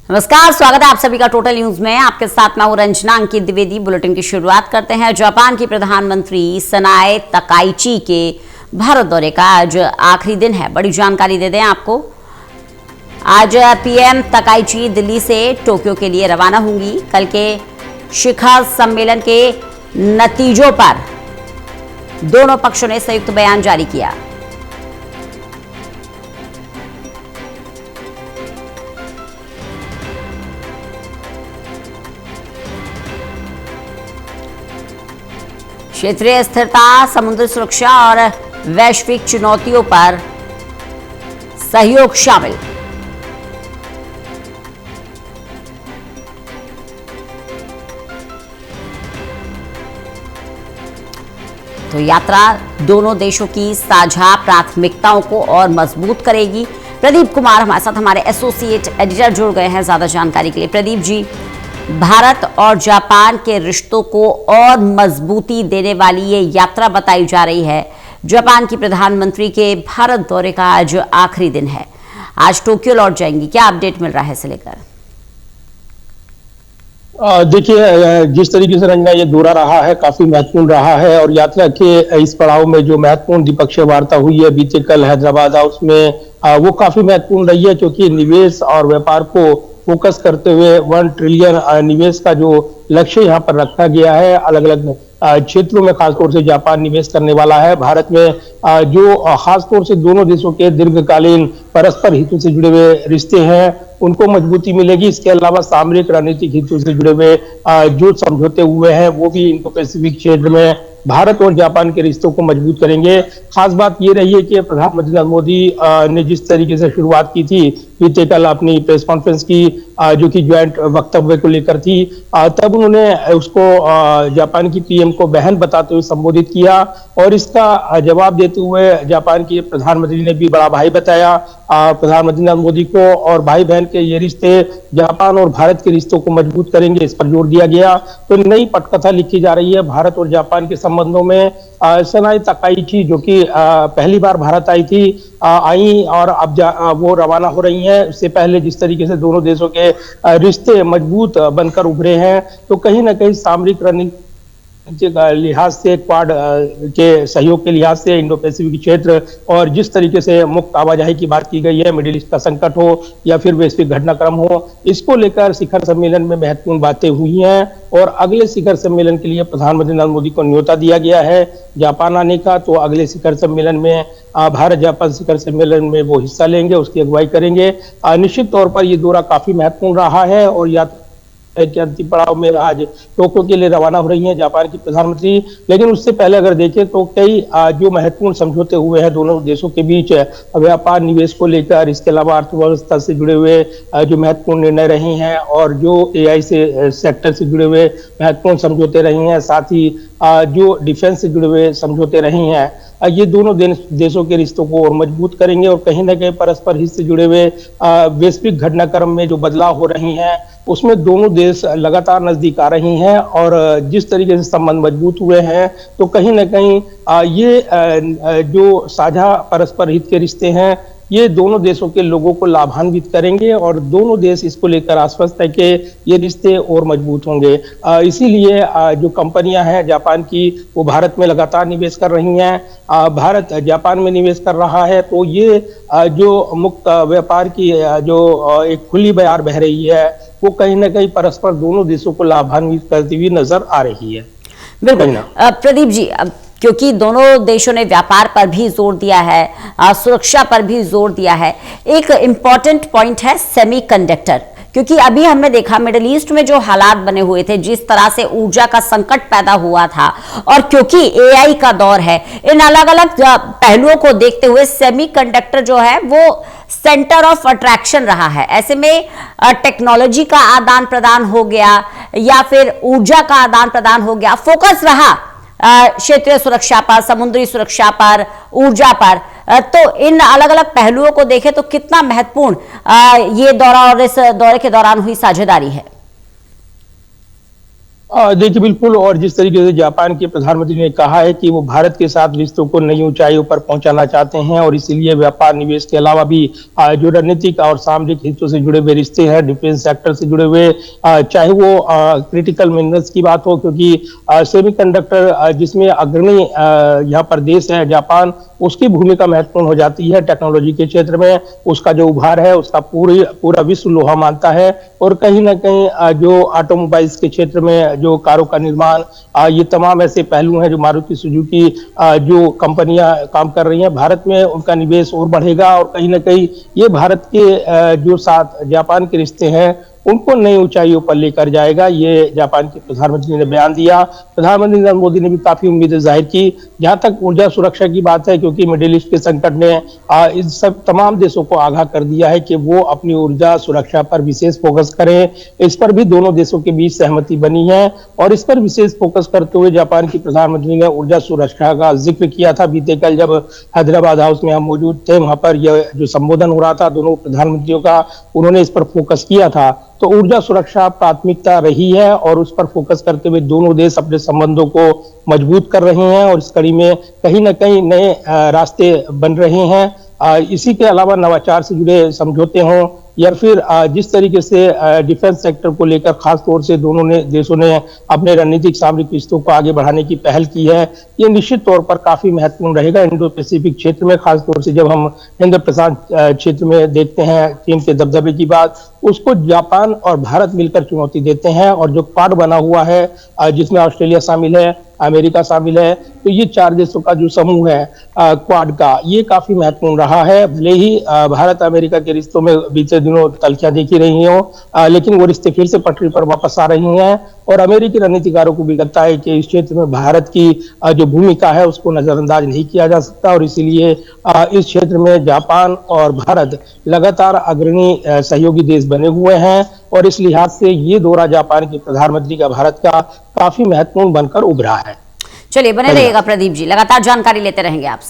नमस्कार, स्वागत है आप सभी का टोटल न्यूज में। आपके साथ मैं हूं रंजना अंकित द्विवेदी। बुलेटिन की शुरुआत करते हैं। जापान की प्रधानमंत्री सनाए तकाइची के भारत दौरे का आज आखिरी दिन है। बड़ी जानकारी दे दें आपको। आज पीएम तकाइची दिल्ली से टोक्यो के लिए रवाना होंगी। कल के शिखर सम्मेलन के नतीजों पर दोनों पक्षों ने संयुक्त बयान जारी किया। क्षेत्रीय स्थिरता, समुद्री सुरक्षा और वैश्विक चुनौतियों पर सहयोग शामिल। तो यात्रा दोनों देशों की साझा प्राथमिकताओं को और मजबूत करेगी। प्रदीप कुमार हमारे साथ, हमारे एसोसिएट एडिटर, जुड़ गए हैं ज्यादा जानकारी के लिए। प्रदीप जी, भारत और जापान के रिश्तों को और मजबूती देने वाली ये यात्रा बताई जा रही है। जापान की प्रधानमंत्री के भारत दौरे का आज आखिरी दिन है। आज टोक्यो लौट जाएंगी, क्या अपडेट मिल रहा है इसे लेकर? देखिए, जिस तरीके से रंजना ये दौरा रहा है काफी महत्वपूर्ण रहा है और यात्रा के इस पड़ाव में जो महत्वपूर्ण द्विपक्षीय वार्ता हुई है बीते कल हैदराबाद हाउस में, वो काफी महत्वपूर्ण रही है क्योंकि निवेश और व्यापार को फोकस करते हुए 1 ट्रिलियन निवेश का जो लक्ष्य यहाँ पर रखा गया है। अलग अलग क्षेत्रों में खासतौर से जापान निवेश करने वाला है। भारत में जो खासतौर से दोनों देशों के दीर्घकालीन परस्पर हितों से जुड़े हुए रिश्ते हैं उनको मजबूती मिलेगी। इसके अलावा सामरिक रणनीतिक हितों से जुड़े हुए जो समझौते हुए हैं वो भी इंडो पैसिफिक क्षेत्र में भारत और जापान के रिश्तों को मजबूत करेंगे। खास बात ये रही है कि प्रधानमंत्री नरेंद्र मोदी ने जिस तरीके से शुरुआत की थी बीते कल अपनी प्रेस कॉन्फ्रेंस की, जो कि ज्वाइंट वक्तव्य को लेकर थी, तब उन्होंने उसको जापान की पीएम को बहन बताते हुए संबोधित किया और इसका जवाब देते हुए जापान के प्रधानमंत्री ने भी बड़ा भाई बताया प्रधानमंत्री नरेंद्र मोदी को। और भाई बहन के ये रिश्ते जापान और भारत के रिश्तों को मजबूत करेंगे, इस पर जोर दिया गया। तो नई पटकथा लिखी जा रही है भारत और जापान के संबंधों में। सनाए तकाइची जो कि पहली बार भारत आई थी, आई और अब वो रवाना हो रही हैं। उससे पहले जिस तरीके से दोनों देशों के रिश्ते मजबूत बनकर उभरे हैं, तो कहीं ना कहीं सामरिक रणनीति के लिहाज से, क्वाड के सहयोग के लिहाज से, इंडो पैसिफिक क्षेत्र और जिस तरीके से मुक्त आवाजाही की बात की गई है, मिडिल ईस्ट का संकट हो या फिर वैश्विक घटनाक्रम हो, इसको लेकर शिखर सम्मेलन में महत्वपूर्ण बातें हुई हैं। और अगले शिखर सम्मेलन के लिए प्रधानमंत्री नरेंद्र मोदी को न्योता दिया गया है जापान आने का। तो अगले शिखर सम्मेलन में भारत जापान शिखर सम्मेलन में वो हिस्सा लेंगे, उसकी अगुवाई करेंगे। निश्चित तौर पर ये दौरा काफी महत्वपूर्ण रहा है और यात्रा के अंतिम पड़ाव में आज टोक्यो के लिए रवाना हो रही हैं जापान की प्रधानमंत्री। लेकिन उससे पहले अगर देखें तो कई जो महत्वपूर्ण समझौते हुए हैं दोनों देशों के बीच, व्यापार निवेश को लेकर, इसके अलावा अर्थव्यवस्था से जुड़े हुए जो महत्वपूर्ण निर्णय रहे हैं और जो एआई से सेक्टर से जुड़े हुए महत्वपूर्ण समझौते रहे हैं, साथ ही जो डिफेंस से जुड़े हुए समझौते रहे हैं, ये दोनों देशों के रिश्तों को और मजबूत करेंगे। और कहीं ना कहीं परस्पर हित से जुड़े हुए वैश्विक घटनाक्रम में जो बदलाव हो रही हैं उसमें दोनों देश लगातार नजदीक आ रही हैं और जिस तरीके से संबंध मजबूत हुए हैं तो कहीं ना कहीं ये जो साझा परस्पर हित के रिश्ते हैं ये दोनों देशों के लोगों को लाभान्वित करेंगे और दोनों देश इसको लेकर आश्वस्त है कि ये रिश्ते और मजबूत होंगे। इसीलिए जो कंपनियां हैं जापान की वो भारत में लगातार निवेश कर रही हैं, भारत जापान में निवेश कर रहा है। तो ये जो मुक्त व्यापार की जो एक खुली बयार बह रही है वो कहीं ना कहीं परस्पर दोनों देशों को लाभान्वित करती हुई नजर आ रही है। बिल्कुल प्रदीप जी, क्योंकि दोनों देशों ने व्यापार पर भी जोर दिया है, सुरक्षा पर भी जोर दिया है, एक इंपॉर्टेंट पॉइंट है सेमीकंडक्टर। क्योंकि अभी हमने देखा मिडिल ईस्ट में जो हालात बने हुए थे, जिस तरह से ऊर्जा का संकट पैदा हुआ था, और क्योंकि एआई का दौर है, इन अलग अलग पहलुओं को देखते हुए सेमीकंडक्टर जो है वो सेंटर ऑफ अट्रैक्शन रहा है। ऐसे में टेक्नोलॉजी का आदान प्रदान हो गया या फिर ऊर्जा का आदान प्रदान हो गया, फोकस रहा क्षेत्रीय सुरक्षा पर, समुद्री सुरक्षा पर, ऊर्जा पर। तो इन अलग अलग पहलुओं को देखें तो कितना महत्वपूर्ण ये दौरा और इस दौरे के दौरान हुई साझेदारी है। देखिए बिल्कुल, और जिस तरीके से जापान के प्रधानमंत्री ने कहा है कि वो भारत के साथ रिश्तों को नई ऊंचाइयों पर पहुंचाना चाहते हैं और इसीलिए व्यापार निवेश के अलावा भी जो रणनीतिक और सामरिक हितों से जुड़े हुए रिश्ते हैं, डिफेंस सेक्टर से जुड़े हुए, चाहे वो क्रिटिकल मिनरल्स की बात हो, क्योंकि सेमीकंडक्टर जिसमें अग्रणी यहाँ पर देश है जापान, उसकी भूमिका महत्वपूर्ण हो जाती है टेक्नोलॉजी के क्षेत्र में। उसका जो उभार है उसका पूरा विश्व लोहा मानता है, और कहीं ना कहीं जो ऑटोमोबाइल्स के क्षेत्र में जो कारों का निर्माण, ये तमाम ऐसे पहलू हैं जो मारुति सुजुकी जो कंपनियां काम कर रही हैं भारत में, उनका निवेश और बढ़ेगा, और कहीं ना कहीं ये भारत के जो साथ जापान के रिश्ते हैं उनको नई ऊंचाइयों पर लेकर जाएगा। ये जापान के प्रधानमंत्री ने बयान दिया। प्रधानमंत्री नरेंद्र मोदी ने भी काफी उम्मीदें जाहिर की। जहां तक ऊर्जा सुरक्षा की बात है, क्योंकि मिडिल ईस्ट के संकट ने इस सब तमाम देशों को आगाह कर दिया है कि वो अपनी ऊर्जा सुरक्षा पर विशेष फोकस करें। इस पर भी दोनों देशों के बीच सहमति बनी है, और इस पर विशेष फोकस करते हुए जापान की प्रधानमंत्री ने ऊर्जा सुरक्षा का जिक्र किया था। बीते कल जब हैदराबाद हाउस में हम मौजूद थे, वहां पर यह जो संबोधन हो रहा था दोनों प्रधानमंत्रियों का, उन्होंने इस पर फोकस किया था। तो ऊर्जा सुरक्षा प्राथमिकता रही है, और उस पर फोकस करते हुए दोनों देश अपने संबंधों को मजबूत कर रहे हैं, और इस कड़ी में कहीं ना कहीं नए रास्ते बन रहे हैं। इसी के अलावा नवाचार से जुड़े समझौते हों, या फिर जिस तरीके से डिफेंस सेक्टर को लेकर खास तौर से दोनों देशों ने अपने रणनीतिक सामरिक रिश्तों को आगे बढ़ाने की पहल की है, ये निश्चित तौर पर काफी महत्वपूर्ण रहेगा इंडो पैसिफिक क्षेत्र में। खास तौर से जब हम हिंद प्रशांत क्षेत्र में देखते हैं चीन के दबदबे की बात, उसको जापान और भारत मिलकर चुनौती देते हैं, और जो क्वाड बना हुआ है जिसमें ऑस्ट्रेलिया शामिल है, अमेरिका शामिल है, तो ये 4 देशों का जो समूह है क्वाड का, ये काफी महत्वपूर्ण रहा है। भले ही भारत अमेरिका के रिश्तों में बीते दिनों तल्खियां देखी रही हो, लेकिन वो रिश्ते फिर से पटरी पर वापस आ रही हैं, और अमेरिकी रणनीतिकारों को भी लगता है कि इस क्षेत्र में भारत की जो भूमिका है उसको नजरअंदाज नहीं किया जा सकता, और इसीलिए इस क्षेत्र में जापान और भारत लगातार अग्रणी सहयोगी देश बने हुए हैं, और इस लिहाज से ये दौरा जापान के प्रधानमंत्री का भारत का काफी महत्वपूर्ण बनकर उभरा है। चलिए, बने रहिएगा प्रदीप जी, लगातार जानकारी लेते रहेंगे आपसे।